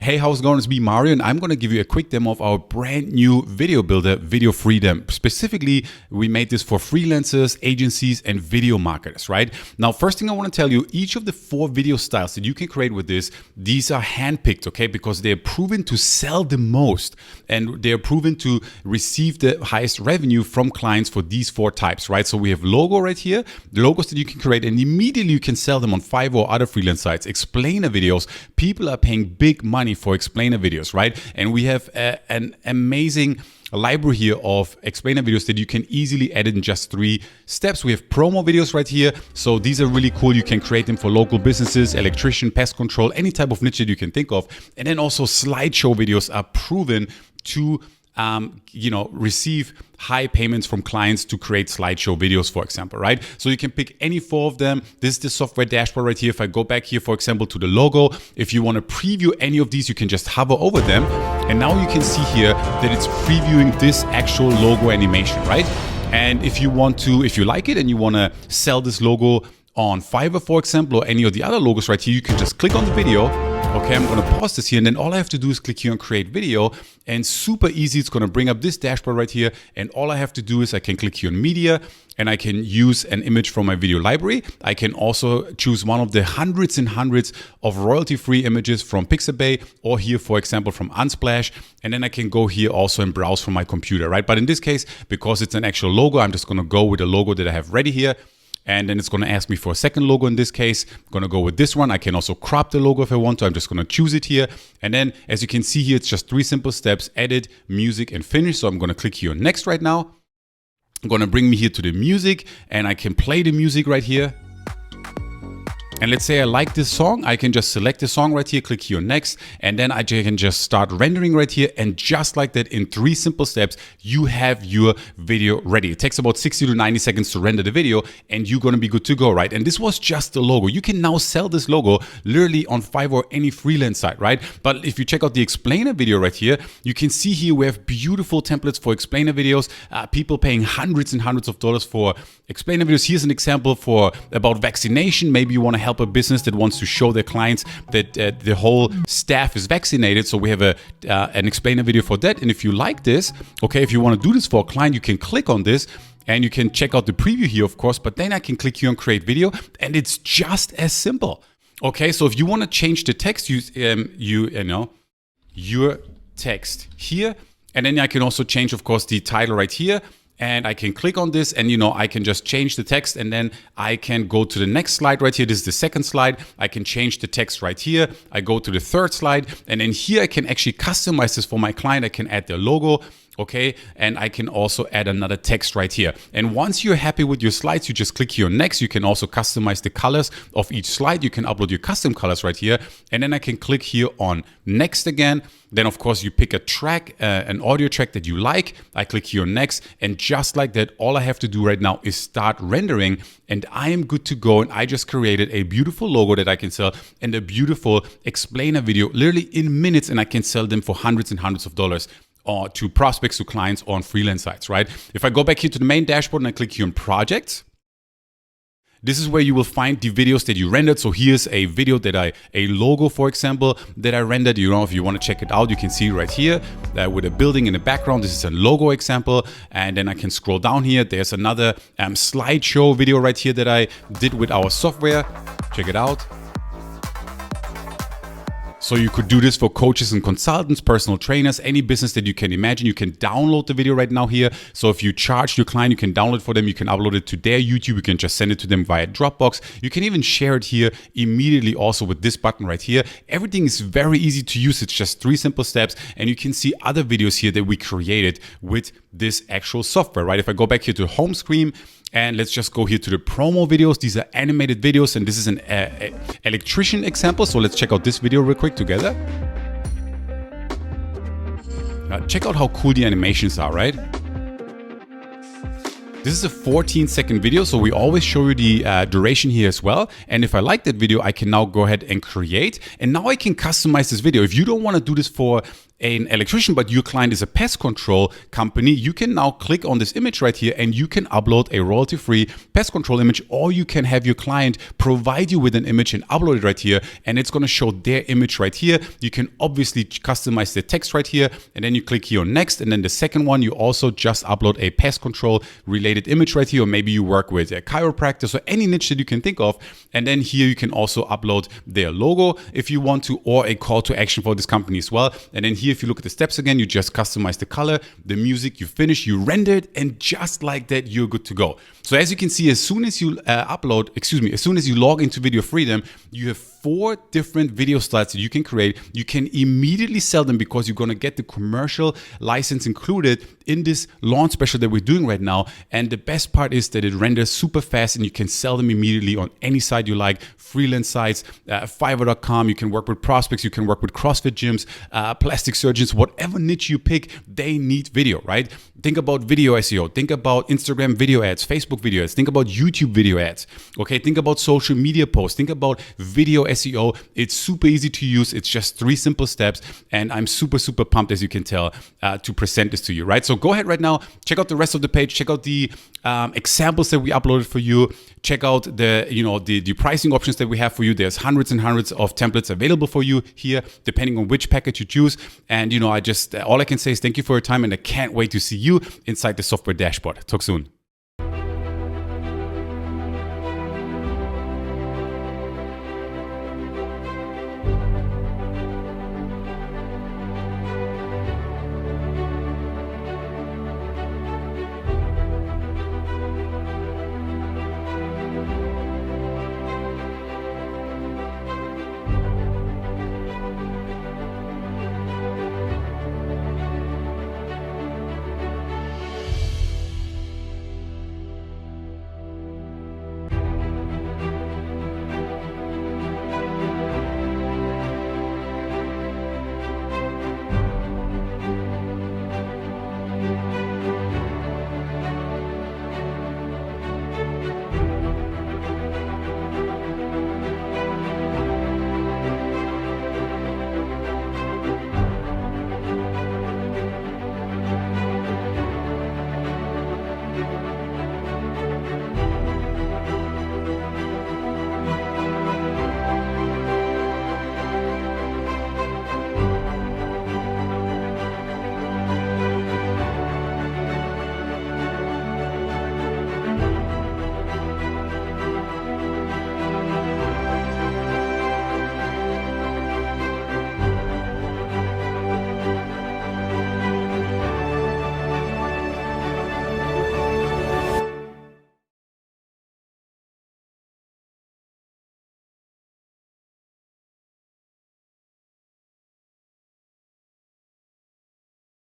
Hey, how's it going? It's me, Mario, and I'm going to give you a quick demo of our brand new video builder, Video Freedom. Specifically, we made this for freelancers, agencies, and video marketers, right? Now, first thing I want to tell you, each of the 4 video styles that you can create with this, these are handpicked, okay? Because they're proven to sell the most, and they're proven to receive the highest revenue from clients for these 4 types, right? So we have logo right here, the logos that you can create, and immediately you can sell them on Fiverr or other freelance sites. Explainer videos, people are paying big money for explainer videos, right? And we have an amazing library here of explainer videos that you can easily edit in just 3 steps. We have promo videos right here. So these are really cool. You can create them for local businesses, electrician, pest control, any type of niche that you can think of. And then also slideshow videos are proven to receive high payments from clients to create slideshow videos, for example, right? So you can pick any 4 of them. This is the software dashboard right here. If I go back here, for example, to the logo, if you want to preview any of these, you can just hover over them. And now you can see here that it's previewing this actual logo animation, right? And if you like it and you want to sell this logo on Fiverr, for example, or any of the other logos right here, you can just click on the video. Okay, I'm going to pause this here, and then all I have to do is click here on create video, and super easy. It's going to bring up this dashboard right here, and all I have to do is I can click here on media, and I can use an image from my video library. I can also choose one of the hundreds and hundreds of royalty-free images from Pixabay, or here, for example, from Unsplash, and then I can go here also and browse from my computer, right? But in this case, because it's an actual logo, I'm just going to go with the logo that I have ready here. And then it's going to ask me for a second logo in this case. I'm going to go with this one. I can also crop the logo if I want to. I'm just going to choose it here. And then as you can see here, it's just 3 simple steps: edit, music, and finish. So I'm going to click here on next right now. I'm going to bring me here to the music, and I can play the music right here. And let's say I like this song, I can just select the song right here, click here on next, and then I can just start rendering right here. And just like that, in 3 simple steps, you have your video ready. It takes about 60 to 90 seconds to render the video, and you're gonna be good to go, right? And this was just the logo. You can now sell this logo literally on Fiverr or any freelance site, right? But if you check out the explainer video right here, you can see here we have beautiful templates for explainer videos, people paying hundreds and hundreds of dollars for explainer videos. Here's an example about vaccination. Maybe you wanna help a business that wants to show their clients that the whole staff is vaccinated. So we have an explainer video for that. And if you like this, okay, if you want to do this for a client, you can click on this and you can check out the preview here, of course, but then I can click here on create video, and it's just as simple. Okay, so if you want to change the text, use your text here, and then I can also change, of course, the title right here. And I can click on this, and I can just change the text, and then I can go to the next slide right here. This is the second slide. I can change the text right here. I go to the 3rd slide, and then here I can actually customize this for my client. I can add their logo. Okay, and I can also add another text right here. And once you're happy with your slides, you just click here on next. You can also customize the colors of each slide. You can upload your custom colors right here. And then I can click here on next again. Then of course you pick a track, an audio track that you like. I click here on next, and just like that, all I have to do right now is start rendering, and I am good to go. And I just created a beautiful logo that I can sell, and a beautiful explainer video literally in minutes, and I can sell them for hundreds and hundreds of dollars. Or to prospects, to clients, or on freelance sites, right? If I go back here to the main dashboard and I click here on projects, this is where you will find the videos that you rendered. So here's a video a logo, for example, that I rendered. If you want to check it out, you can see right here with a building in the background. This is a logo example. And then I can scroll down here. There's another slideshow video right here that I did with our software. Check it out. So you could do this for coaches and consultants, personal trainers, any business that you can imagine. You can download the video right now here. So if you charge your client, you can download it for them. You can upload it to their YouTube. You can just send it to them via Dropbox. You can even share it here immediately also with this button right here. Everything is very easy to use. It's just 3 simple steps. And you can see other videos here that we created with this actual software, right? If I go back here to home screen, and let's just go here to the promo videos. These are animated videos, and this is an electrician example. So let's check out this video real quick together. Check out how cool the animations are, right? This is a 14-second video, so we always show you the duration here as well. And if I like that video, I can now go ahead and create. And now I can customize this video. If you don't want to do this for an electrician, but your client is a pest control company, you can now click on this image right here and you can upload a royalty-free pest control image, or you can have your client provide you with an image and upload it right here, and it's going to show their image right here. You can obviously customize the text right here, and then you click here on next, and then the second one, you also just upload a pest control related image right here, or maybe you work with a chiropractor, so any niche that you can think of. And then here you can also upload their logo if you want to, or a call to action for this company as well. And then here, if you look at the steps again, you just customize the color, the music, you finish, you render it, and just like that, you're good to go. So as you can see, as soon as you as soon as you log into Video Freedom, you have 4 different video styles that you can create. You can immediately sell them because you're going to get the commercial license included in this launch special that we're doing right now. And the best part is that it renders super fast and you can sell them immediately on any site you like, freelance sites, Fiverr.com. You can work with prospects, you can work with CrossFit gyms, plastic surgeons, whatever niche you pick, they need video, right? Think about video SEO, think about Instagram video ads, Facebook video ads, think about YouTube video ads, okay? Think about social media posts, think about video SEO. It's super easy to use. It's just 3 simple steps, and I'm super, super pumped, as you can tell, to present this to you, right? So go ahead right now, check out the rest of the page, check out the examples that we uploaded for you, check out the pricing options that we have for you. There's hundreds and hundreds of templates available for you here, depending on which package you choose. And all I can say is thank you for your time, and I can't wait to see you inside the software dashboard. Talk soon.